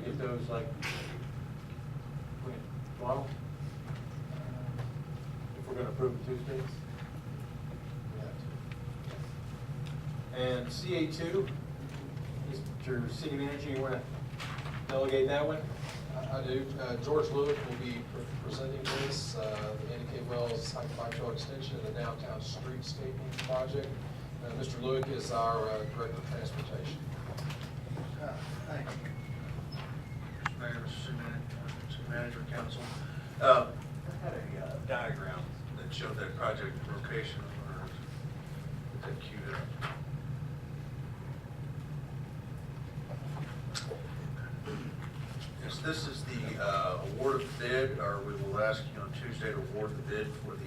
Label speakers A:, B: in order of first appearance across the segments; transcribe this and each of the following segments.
A: get those like, tomorrow? If we're gonna approve it Tuesday? And CA2, Mr. City Manager, you wanna delegate that one?
B: I do. George Lewick will be presenting this, the Andy K. Wells Bike Trail Extension and the Downtown Streetscaping Project. Mr. Lewick is our Director of Transportation.
C: Thank you. Mr. Mayor, Mr. Manager, Council. I had a diagram that showed that project location. Get that queued up. Yes, this is the award of bid, or we will ask you on Tuesday to award the bid for the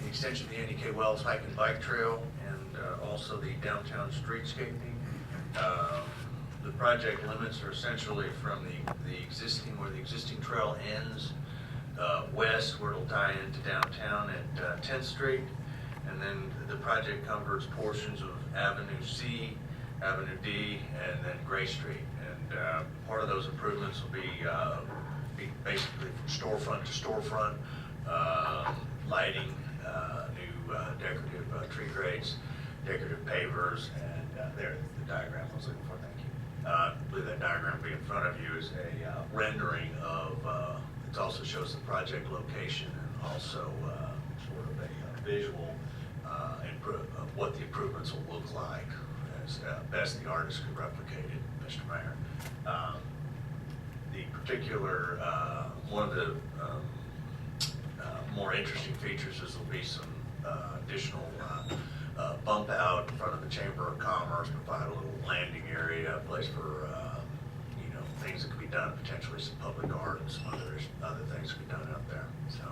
C: extension of the Andy K. Wells Hike and Bike Trail and also the downtown streetscaping. The project limits are essentially from the existing, where the existing trail ends, west, where it'll tie into downtown at 10th Street. And then the project covers portions of Avenue C, Avenue D, and then Gray Street. And part of those improvements will be basically from storefront to storefront, lighting, new decorative tree grates, decorative pavers, and there, the diagram I was looking for, thank you. I believe that diagram will be in front of you is a rendering of, it also shows the project location and also sort of a visual of what the improvements will look like as best the artist could replicate it, Mr. Mayor. The particular, one of the more interesting features is there'll be some additional bump out in front of the Chamber of Commerce, provide a little landing area, a place for things that could be done, potentially some public art and some other things could be done out there. So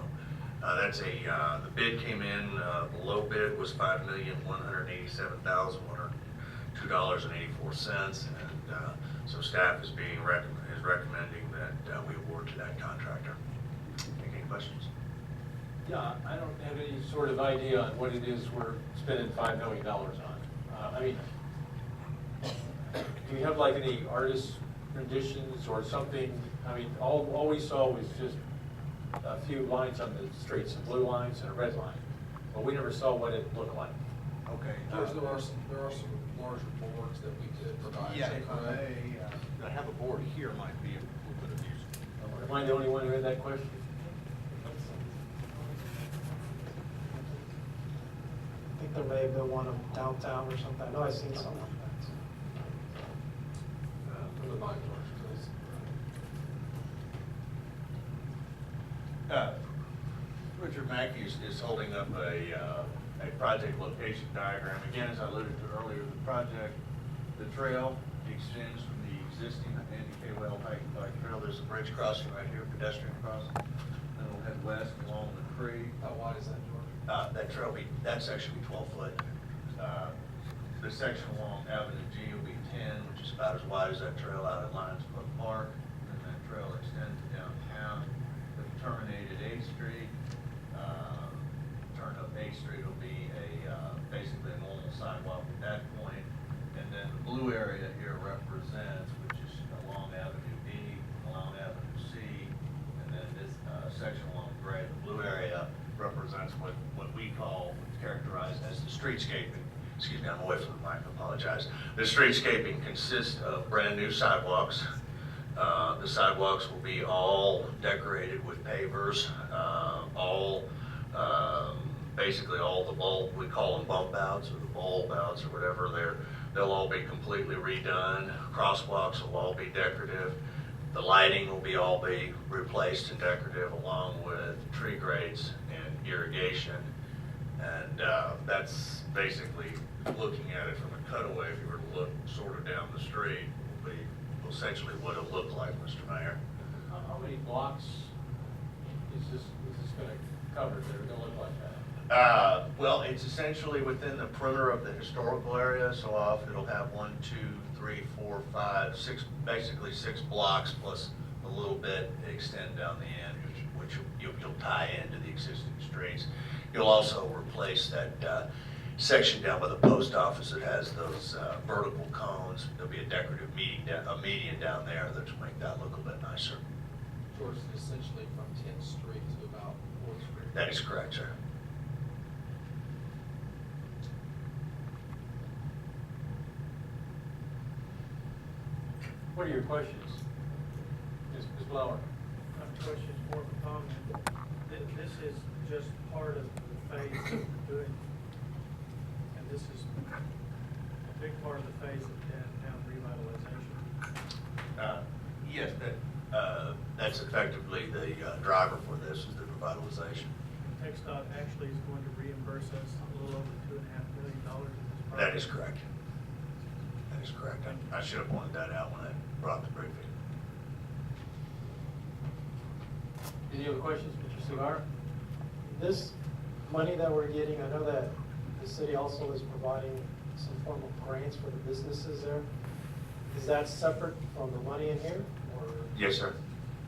C: that's the bid came in, the low bid was $5,187,102.84, and so staff is recommending that we award to that contractor. Any questions?
A: Yeah, I don't have any sort of idea on what it is we're spending $5 million on. I mean, do you have like any artist renditions or something? I mean, all we saw was just a few lines on the street, some blue lines and a red line, but we never saw what it looked like.
C: Okay.
B: There are some larger boards that we could provide.
C: Yeah, if I have a board here, might be a little bit of use.
A: Am I the only one who had that question?
D: I think there may have been one of downtown or something. I know I've seen something like
B: From the bike works, please.
C: Richard Mackey is holding up a project location diagram. Again, as I alluded to earlier, the project, the trail extends from the existing Andy K. Wells Hike and Bike Trail. There's a bridge crossing right here, pedestrian crossing. Then it'll head west along the creek.
B: How wide is that, George?
C: That trail that section will be 12 foot. The section along Avenue G will be 10, which is about as wide as that trail out at Lions Club Park. And that trail extends to downtown. It'll terminate at 8th Street. Turn up 8th Street will be basically a normal sidewalk at that point. And then the blue area here represents, which is along Avenue D, along Avenue C, and then this section along Gray. The blue area represents what we call, characterized as the streetscaping. Excuse me, I'm away from the mic, I apologize. The streetscaping consists of brand new sidewalks. The sidewalks will be all decorated with pavers, basically all the bulb, we call them bump outs or the bulb outs or whatever, they'll all be completely redone. Crosswalks will all be decorative. The lighting will all be replaced and decorative, along with tree grates and irrigation. And that's basically, looking at it from a cutaway, if you were to look sort of down the street, will be essentially what it'll look like, Mr. Mayor.
A: How many blocks is this going to cover that are going to look like that?
C: Well, it's essentially within the perimeter of the historical area, so it'll have 1, 2, 3, 4, 5, 6, basically 6 blocks plus a little bit extend down the end, which you'll tie into the existing streets. You'll also replace that section down by the post office that has those vertical cones. There'll be a decorative median down there that will make that look a bit nicer.
B: George, essentially from 10th Street to about 4th Street.
C: That is correct, sir.
A: What are your questions? Ms. Lauer?
E: My question is more of a comment. This is just part of the phase that we're doing. And this is a big part of the phase of downtown revitalization.
C: Yes, that's effectively the driver for this, is the revitalization.
E: TxDOT actually is going to reimburse us a little over $2.5 million in this project.
C: That is correct. That is correct. I should have pointed that out when I brought up the briefing.
A: Any other questions, Mr. Cigar?
D: This money that we're getting, I know that the city also is providing some form of grants for the businesses there. Is that separate from the money in here, or?
C: Yes, sir.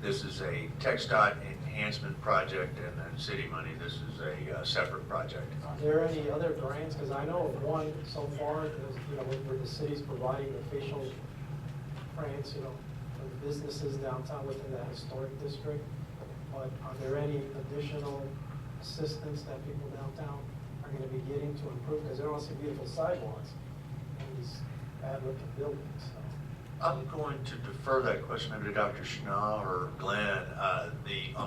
C: This is a TxDOT enhancement project, and then city money. This is a separate project.
D: Are there any other grants? Because I know of one so far, where the city's providing the facial grants, for the businesses downtown within the historic district. But are there any additional assistance that people downtown are going to be getting to improve? Because there are also beautiful sidewalks and these bad-looking buildings, so.
C: I'm going to defer that question maybe to Dr. Schnall or Glenn.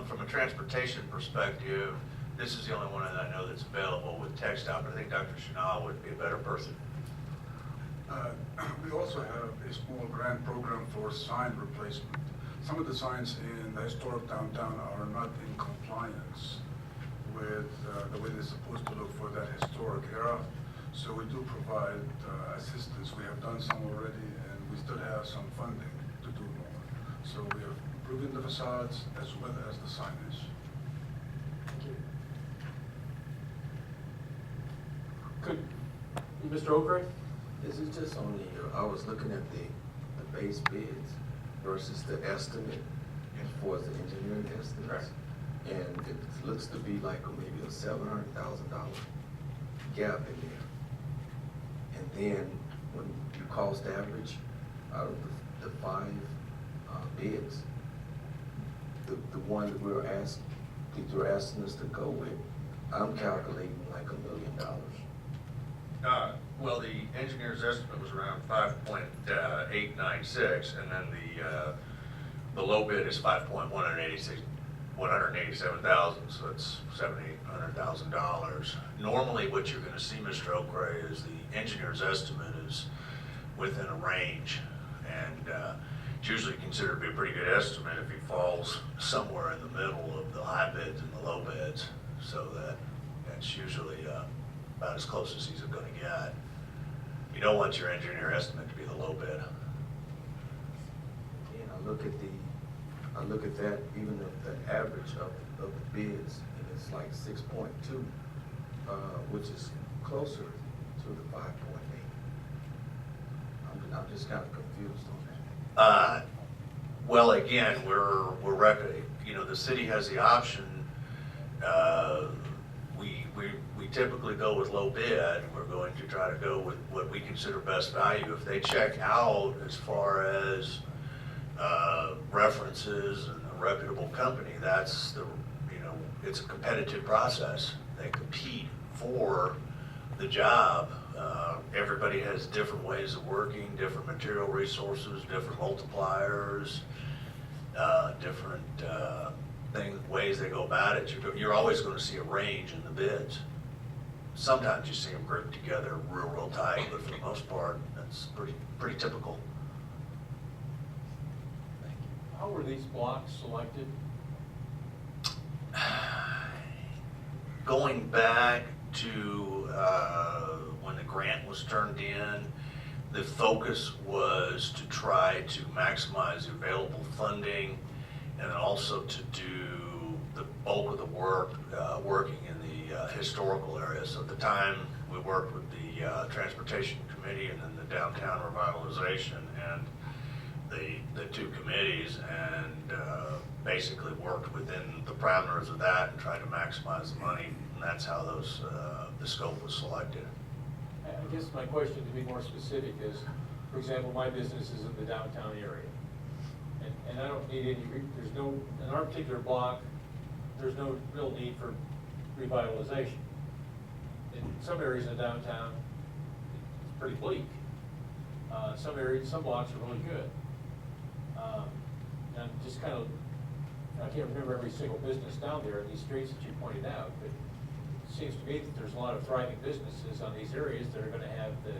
C: From a transportation perspective, this is the only one that I know that's available with TxDOT, but I think Dr. Schnall would be a better person.
F: We also have a small grant program for sign replacement. Some of the signs in the historic downtown are not in compliance with the way they're supposed to look for that historic era. So we do provide assistance. We have done some already, and we still have some funding to do more. So we are improving the facades as well as the signage.
D: Thank you.
A: Could, Mr. Okray?
G: This is just on I was looking at the base bids versus the estimate as far as the engineering estimates. And it looks to be like maybe a $700,000 gap in there. And then when you cost average out of the five bids, the one that you're asking us to go with, I'm calculating like $1 million.
C: Well, the engineer's estimate was around 5.896, and then the low bid is 187,000, so it's $700,000. Normally, what you're going to see, Mr. Okray, is the engineer's estimate is within a range, and it's usually considered to be a pretty good estimate if he falls somewhere in the middle of the high bids and the low bids, so that's usually about as close as he's going to get. You don't want your engineer estimate to be the low bid.
G: And I look at that, even the average of the bids, and it's like 6.2, which is closer to the 5.8. I'm just kind of confused on that.
C: Well, again, the city has the option. We typically go with low bid. We're going to try to go with what we consider best value. If they check out as far as references and a reputable company, it's a competitive process. They compete for the job. Everybody has different ways of working, different material resources, different multipliers, different ways they go about it. You're always going to see a range in the bids. Sometimes you see them grouped together real tight, but for the most part, that's pretty typical.
A: How were these blocks selected?
C: Going back to when the grant was turned in, the focus was to try to maximize the available funding and also to do the bulk of the work working in the historical area. So at the time, we worked with the Transportation Committee and then the Downtown Revitalization and the two committees, and basically worked within the parameters of that and tried to maximize the money, and that's how the scope was selected.
A: I guess my question, to be more specific, is, for example, my business is in the downtown area. And I don't need any, there's no, in our particular block, there's no real need for revitalization. In some areas of downtown, it's pretty bleak. Some areas, some blocks are really good. And just kind of, I can't remember every single business down there in these streets that you pointed out, but it seems to me that there's a lot of thriving businesses on these areas that are gonna have the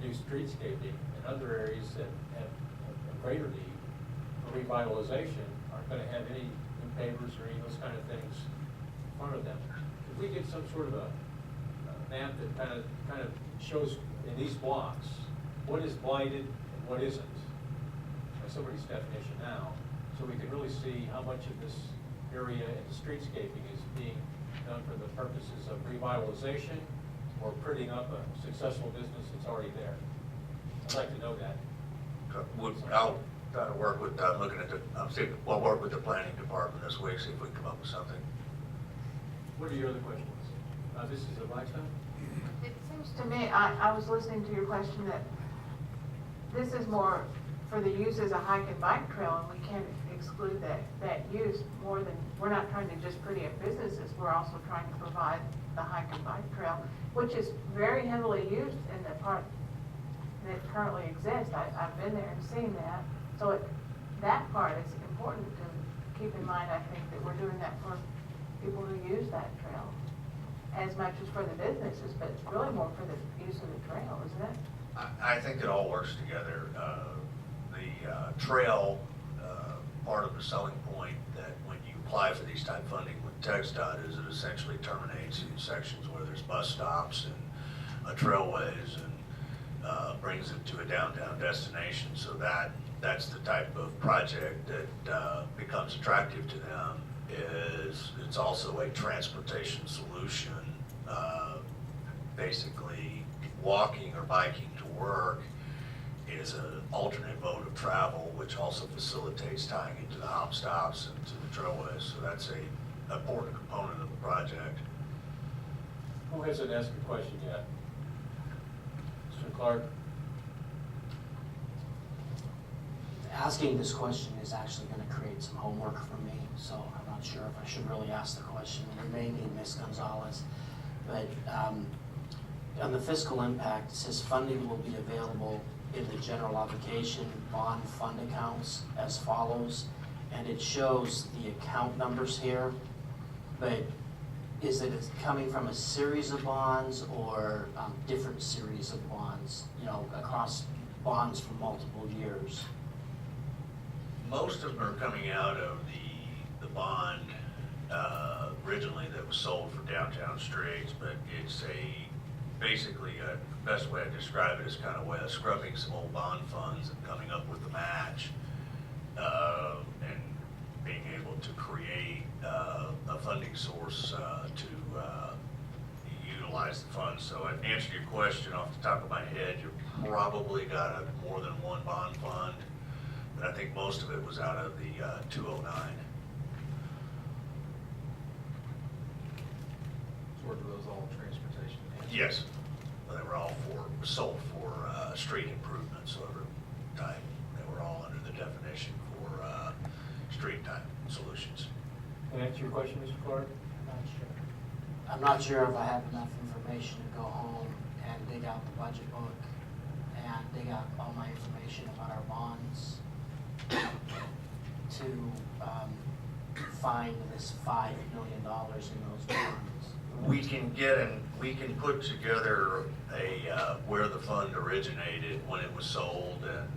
A: new streetscaping, and other areas that have a greater need for revitalization aren't gonna have any new pavers or any of those kind of things in front of them. If we get some sort of a map that kind of shows in these blocks, what is blighted and what isn't, by somebody's definition now, so we can really see how much of this area in the streetscaping is being done for the purposes of revitalization or prettying up a successful business that's already there. I'd like to know that.
C: I'll try to work with, looking at the, I'll work with the planning department this week, see if we can come up with something.
A: What are your other questions? This is a Blackstone?
H: It seems to me, I was listening to your question, that this is more for the use as a hike and bike trail, and we can't exclude that use more than, we're not trying to just pretty up businesses, we're also trying to provide the hike and bike trail, which is very heavily used in the part that currently exists. I've been there and seen that. So that part is important to keep in mind. I think that we're doing that for people who use that trail as much as for the businesses, but it's really more for the use of the trail, isn't it?
C: I think it all works together. The trail, part of the selling point that when you apply for these type funding with TxDOT is it essentially terminates in sections where there's bus stops and trailways and brings it to a downtown destination. So that's the type of project that becomes attractive to them. It's also a transportation solution. Basically, walking or biking to work is an alternate mode of travel, which also facilitates tying into the hop stops and to the trailways. So that's an important component of the project.
A: Who hasn't asked a question yet? Mr. Clark?
I: Asking this question is actually going to create some homework for me, so I'm not sure if I should really ask the question. We may need Ms. Gonzalez. But on the fiscal impact, it says funding will be available in the general obligation bond fund accounts as follows, and it shows the account numbers here, but is it coming from a series of bonds or different series of bonds, across bonds for multiple years?
C: Most of them are coming out of the bond originally that was sold for downtown streets, but it's basically the best way to describe it is kind of way of scrubbing some old bond funds and coming up with the match and being able to create a funding source to utilize the funds. So in answer to your question, off the top of my head, you probably got more than one bond fund, but I think most of it was out of the 209.
B: Were those all transportation?
C: Yes, they were all sold for street improvements of every type. They were all under the definition for street type solutions.
A: Can I answer your question, Mr. Clark?
I: I'm not sure if I have enough information to go home and dig out the budget book and dig out all my information about our bonds to find this $5 million in those bonds.
C: We can put together where the fund originated, when it was sold, and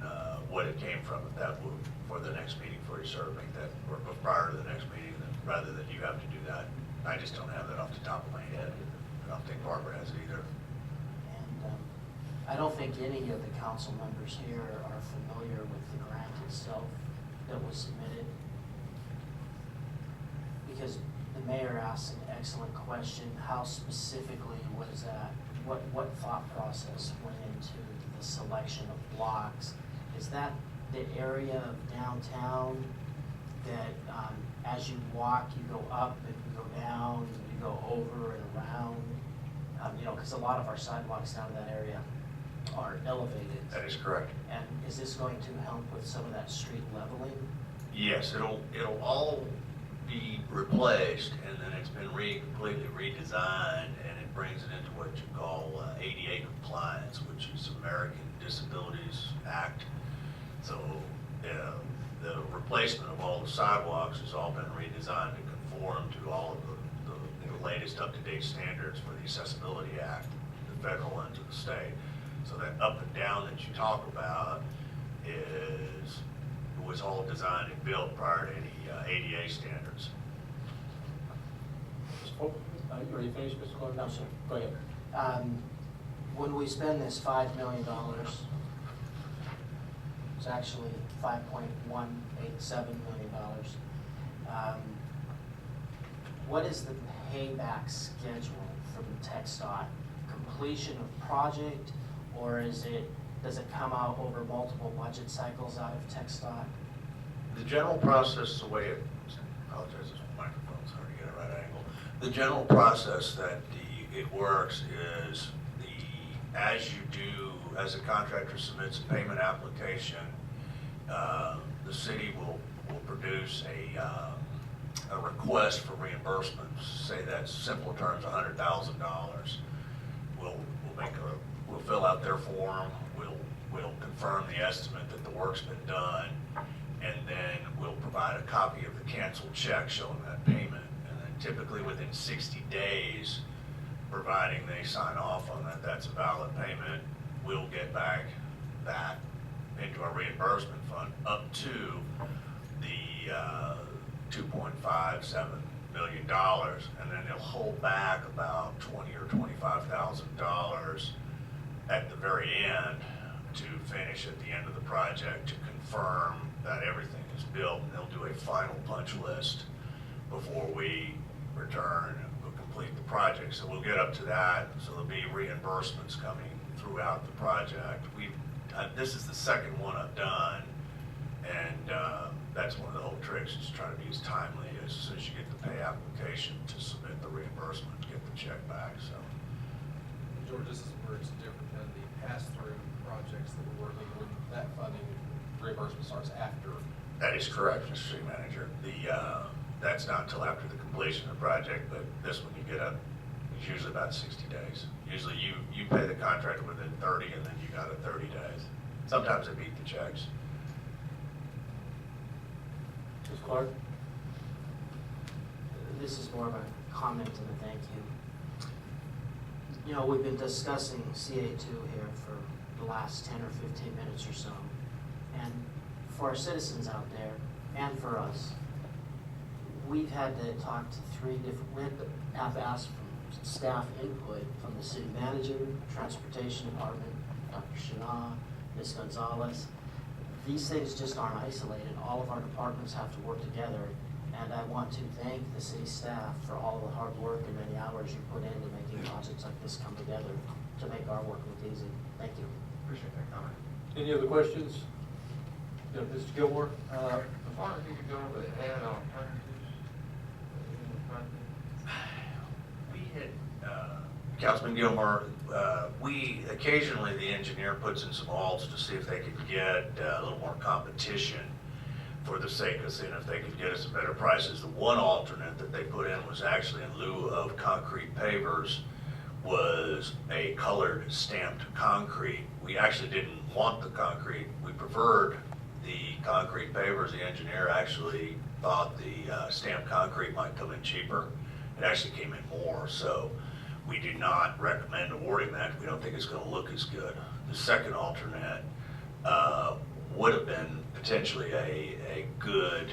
C: what it came from. That will, for the next meeting for you, sir, make that, or prior to the next meeting, rather than you have to do that. I just don't have that off the top of my head. I don't think Barbara has it either.
I: And I don't think any of the council members here are familiar with the grant itself that was submitted. Because the mayor asked an excellent question, how specifically was that? What thought process went into the selection of blocks? Is that the area of downtown that as you walk, you go up and you go down, and you go over and around? You know, because a lot of our sidewalks down in that area are elevated.
C: That is correct.
I: And is this going to help with some of that street leveling?
C: Yes, it'll all be replaced, and then it's been completely redesigned, and it brings it into what you call ADA compliance, which is American Disabilities Act. So the replacement of all the sidewalks has all been redesigned to conform to all of the latest up-to-date standards for the Accessibility Act, the federal and to the state. So that up and down that you talk about was all designed and built prior to any ADA standards.
A: Are you finished, Mr. Clark?
I: No, sir.
A: Go ahead.
I: When we spend this $5 million, it's actually $5.187 million. What is the payback schedule from TxDOT? Completion of project, or does it come out over multiple budget cycles out of TxDOT?
C: The general process, the way it, I apologize, this microphone's hard to get a right angle. The general process that it works is as you do, as a contractor submits a payment application, the city will produce a request for reimbursement. Say that's simple terms, $100,000. We'll fill out their form. We'll confirm the estimate that the work's been done, and then we'll provide a copy of the canceled check showing that payment. And then typically within 60 days, providing they sign off on that, that's a valid payment, we'll get back that into our reimbursement fund up to the $2.57 million, and then they'll hold back about $20,000 or $25,000 at the very end to finish at the end of the project to confirm that everything is built, and they'll do a final punch list before we return and we'll complete the project. So we'll get up to that, so there'll be reimbursements coming throughout the project. This is the second one I've done, and that's one of the whole tricks, is try to be as timely as soon as you get the pay application to submit the reimbursement to get the check back. So
B: George, this is where it's different than the pass-through projects that we're working with. That funding reimbursement starts after.
C: that is correct, Mr. City Manager. That's not until after the completion of the project, but this one you get up, it's usually about 60 days. Usually you pay the contractor within 30, and then you got it 30 days. Sometimes they beat the checks.
A: Ms. Clark?
I: This is more of a comment and a thank you. You know, we've been discussing CA2 here for the last 10 or 15 minutes or so. And for our citizens out there, and for us, we've had to talk to we have asked for staff input from the city manager, transportation department, Dr. Shana, Ms. Gonzalez. These things just aren't isolated. All of our departments have to work together. And I want to thank the city staff for all the hard work and many hours you put into making projects like this come together to make our work look easy. Thank you.
B: Appreciate that comment.
A: Any other questions? Yeah, Mr. Gilmore?
J: As far as you could go with add alternatives in the funding?
C: We had, Councilman Gilmore, we occasionally, the engineer puts in some alts to see if they could get a little more competition for the sake of seeing if they could get us some better prices. The one alternate that they put in was actually in lieu of concrete pavers, was a colored stamped concrete. We actually didn't want the concrete. We preferred the concrete pavers. The engineer actually thought the stamped concrete might come in cheaper. It actually came in more, so we do not recommend awarding that. We don't think it's going to look as good. The second alternate would have been potentially a good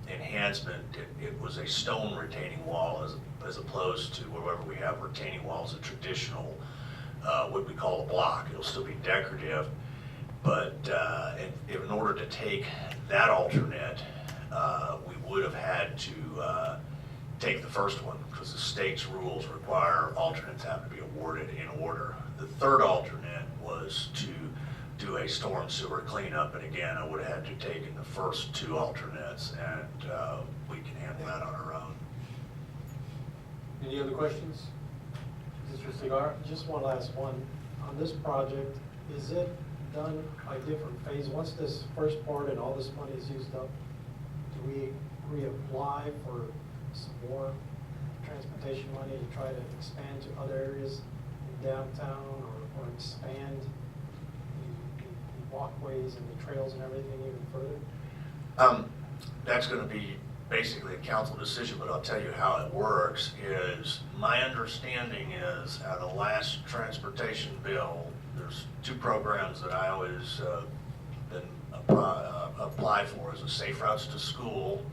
C: enhancement. It was a stone retaining wall as opposed to wherever we have retaining walls, a traditional, what we call a block. It'll still be decorative, but in order to take that alternate, we would have had to take the first one, because the state's rules require alternates have to be awarded in order. The third alternate was to do a storm sewer cleanup, and again, I would have had to take in the first two alternates, and we can handle that on our own.
A: Any other questions? Mr. Cigar?
D: Just one last one. On this project, is it done by different phases? Once this first part and all this money is used up, do we reapply for some more transportation money to try to expand to other areas in downtown or expand the walkways and the trails and everything even further?
C: That's going to be basically a council decision, but I'll tell you how it works is, my understanding is out of the last transportation bill, there's two programs that I always been apply for, as a Safe Routes to School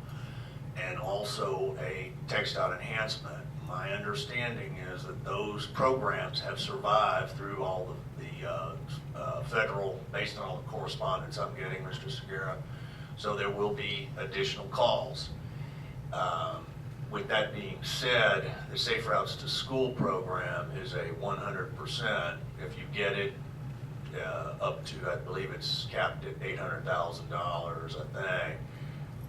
C: and also a textile enhancement. My understanding is that those programs have survived through all of the federal, based on all the correspondence I'm getting, Mr. Segura. So there will be additional calls. With that being said, the Safe Routes to School program is a 100%. If you get it up to, I believe it's capped at $800,000, I think.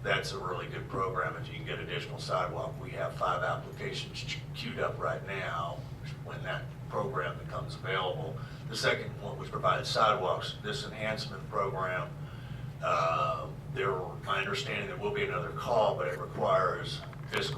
C: That's a really good program if you can get additional sidewalk. We have 5 applications queued up right now when that program becomes available. The second one, which provides sidewalks, this enhancement program, my understanding there will be another call, but it requires fiscal